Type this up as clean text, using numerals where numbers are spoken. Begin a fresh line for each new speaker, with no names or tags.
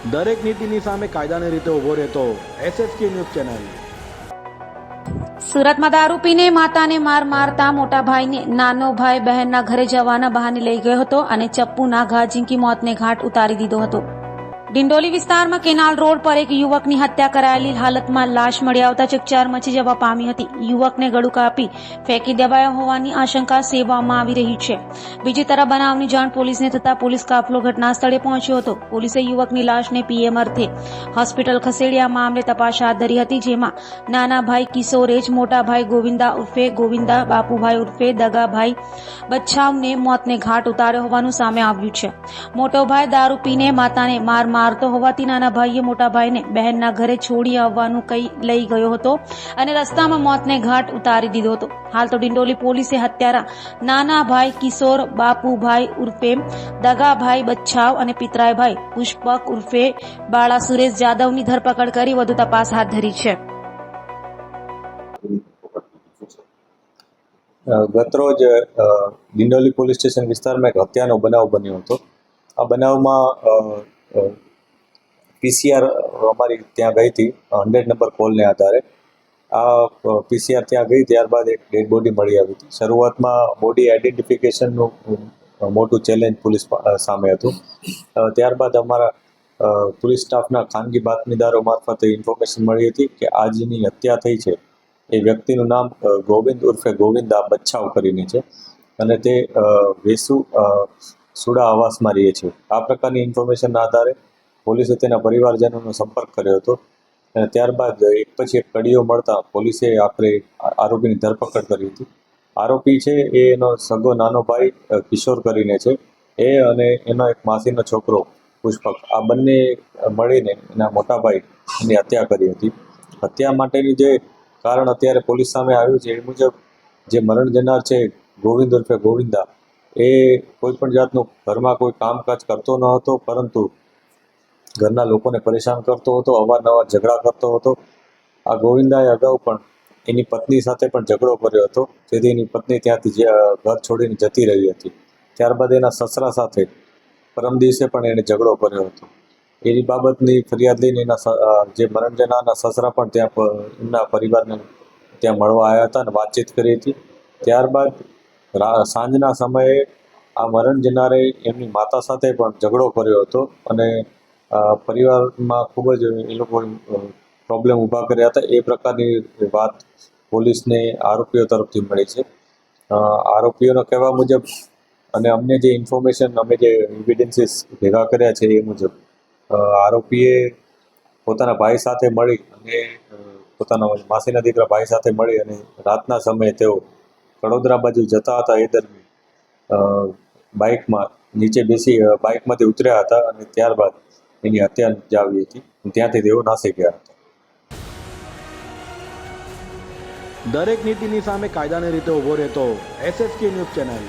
દરેક નીતિની સામે કાયદાની રીતે ઊભો રહેતો SSK ન્યૂઝ ચેનલ।
સુરતમાં દારૂ પીને માતાને મારતા મોટા ભાઈને નાનો ભાઈ બહેનના ઘરે જવાના બહાને લઈ ગયો હતો અને ચપ્પુના ઘા ઝીંકી મોતને ઘાટ ઉતારી દીધો હતો। ડિંડોલી વિસ્તારમાં કેનાલ રોડ પર એક યુવકની હત્યા કરાયેલી હાલતમાં લાશ મળી આવતા ચકચાર મચી જવા પામી હતી। યુવકને ગળું કાપી ફેંકી દેવાયો હોવાની આશંકા સેવવામાં આવી રહી છે। બીજી તરફ બનાવની જાણ પોલીસને થતા પોલીસ કાફલો ઘટના સ્થળે પહોંચ્યો હતો। પોલીસે યુવકની લાશને PM અર્થે હોસ્પિટલ ખસેડી આ મામલે તપાસ હાથ ધરી હતી, જેમાં નાના ભાઈ કિશોરેજ, મોટા ભાઈ ગોવિંદા ઉર્ફે ગોવિંદા, બાપુભાઈ ઉર્ફે દગાભાઈ બચ્છાવને મોતને ઘાટ ઉતાર્યો હોવાનું સામે આવ્યું છે। મોટો ભાઈ દારૂ પીને માતાને મારતો હોવાથી નાના ભાઈએ મોટા ભાઈને બહેનના ઘરે છોડી આવવાનું કઈ લઈ ગયો હતો અને રસ્તામાં મોતને ઘાટ ઉતારી દીધો હતો। હાલ તો ડિંડોલી પોલીસે હત્યારા નાના ભાઈ કિશોર બાપુભાઈ ઉર્ફે દગાભાઈ બચ્છાવ અને પિતરાઈભાઈ પુષ્પક ઉર્ફે બાળા સુરેશ જાદવની ધરપકડ કરી વધુ તપાસ હાથ ધરી છે।
ગતરોજ ડિંડોલી પોલીસ સ્ટેશન વિસ્તારમાં એક હત્યાનો બનાવ બન્યો હતો। આ બનાવમાં PCR અમારી ત્યાં ગઈ હતી 100 નંબર કોલને આધારે। આ PCR ત્યાં ગઈ, ત્યારબાદ એક ડેડ બોડી મળી આવી હતી। શરૂઆતમાં બોડી આઈડેન્ટિફિકેશનનું મોટું ચેલેન્જ પોલીસ સામે હતું। ત્યારબાદ અમારા પોલીસ સ્ટાફના ખાનગી બાતમીદારો મારફતે ઇન્ફોર્મેશન મળી હતી કે આ જેની હત્યા થઈ છે એ વ્યક્તિનું નામ ગોવિંદ ઉર્ફે ગોવિંદા બચ્છાવ કરીને છે અને તે વેસુ સુડા આવાસમાં રહે છે। આ પ્રકારની ઇન્ફોર્મેશનના આધારે પોલીસે તેના પરિવારજનોનો સંપર્ક કર્યો હતો અને ત્યારબાદ એક પછી એક કડીઓ મળતા પોલીસે આખરે આરોપીની ધરપકડ કરી હતી। આરોપી છે એ એનો સગો નાનો ભાઈ કિશોર કરીને છે, એ અને એનો એક માસીનો છોકરો પુષ્પક, આ બંને મળીને એના મોટા ભાઈ એની હત્યા કરી હતી। હત્યા માટેની જે કારણ અત્યારે પોલીસ સામે આવ્યું છે એ મુજબ જે મરણ જનાર છે ગોવિંદ ઉર્ફે ગોવિંદા, એ કોઈ પણ જાતનું ઘરમાં કોઈ કામકાજ કરતો ન હતો, પરંતુ ઘરના લોકોને પરેશાન કરતો હતો, અવારનવાર ઝઘડા કરતો હતો। આ ગોવિંદાએ અગાઉ પણ એની પત્ની સાથે પણ ઝઘડો કર્યો હતો, જેથી એની પત્ની ત્યાંથી ઘર છોડીને જતી રહી હતી। ત્યારબાદ એના સસરા સાથે પરમ દિવસે પણ એણે ઝઘડો કર્યો હતો। એની બાબતની ફરિયાદ લઈને એના જે મરણ જનારના સસરા પણ ત્યાં એમના પરિવારને ત્યાં મળવા આવ્યા હતા અને વાતચીત કરી હતી। ત્યારબાદ સાંજના સમયે આ મરણ જનારે એમની માતા સાથે પણ ઝઘડો કર્યો હતો અને પરિવારમાં ખૂબ જ એ લોકો પ્રોબ્લેમ ઊભા કર્યા હતા। એ પ્રકારની વાત પોલીસને આરોપીઓ તરફથી મળી છે। આરોપીઓના કહેવા મુજબ અને અમને જે ઇન્ફોર્મેશન, અમે જે એવિડન્સીસ ભેગા કર્યા છે એ મુજબ આરોપીએ પોતાના ભાઈ સાથે મળી અને પોતાના માસીના દીકરા ભાઈ સાથે મળી અને રાતના સમયે તેઓ કડોદરા બાજુ જતા હતા, એ દરમિયાન બાઇકમાં નીચે બેસી બાઇકમાંથી ઉતર્યા હતા અને ત્યારબાદ એની હત્યા નિપજાવી હતી। ત્યાંથી તેઓ નાસી ગયા હતા।
દરેક નીતિની સામે કાયદાની રીતે ઊભો રહેતો SSK ન્યૂઝ ચેનલ।